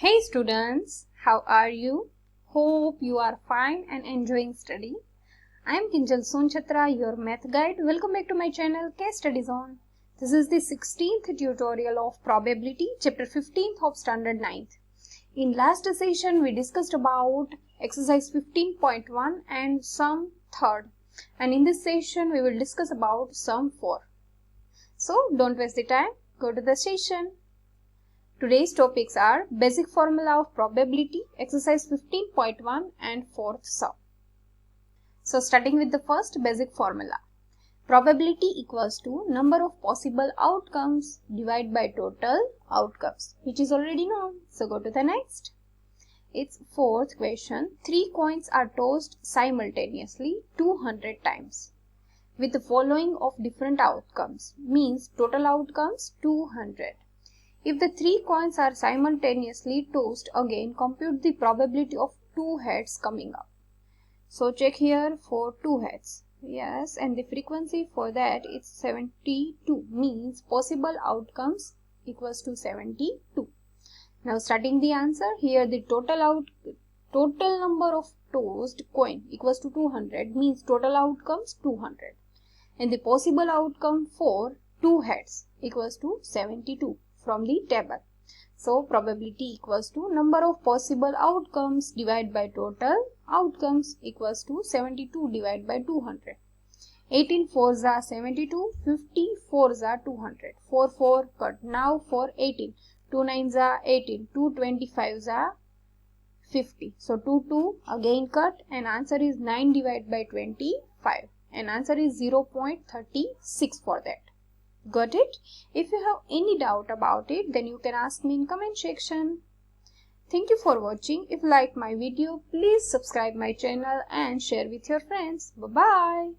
Hey students, how are you? Hope you are fine and enjoying study. I am Kinjal Sonchatra, your math guide. Welcome back to my channel StudyZone. This is the 16th tutorial of probability, chapter 15th of standard 9th. In last session, we discussed about exercise 15.1 and sum 3rd. And in this session, we will discuss about sum 4. So, don't waste the time. Go to the session. Today's topics are basic formula of probability, exercise 15.1 and 4th sum. So starting with the first basic formula. Probability equals to number of possible outcomes divided by total outcomes, which is already known. So go to the next. It's fourth question. 3 coins are tossed simultaneously 200 times with the following of different outcomes, means total outcomes 200. If the 3 coins are simultaneously tossed, again compute the probability of 2 heads coming up. So check here for 2 heads. Yes, and the frequency for that is 72, means possible outcomes equals to 72. Now starting the answer, here the total number of tossed coin equals to 200, means total outcomes 200. And the possible outcome for 2 heads equals to 72. From the table. So probability equals to number of possible outcomes divided by total outcomes equals to 72 divided by 200. 18 4s are 72, 50 4s are 200. 4 4 cut. Now for 18, 2 9s are 18, 2 25s are 50. So 2 2 again cut, and answer is 9 divided by 25, and answer is 0.36 for that. Got it? If you have any doubt about it, then you can ask me in comment section. Thank you for watching. If you like my video, please subscribe my channel and share with your friends. Bye-bye.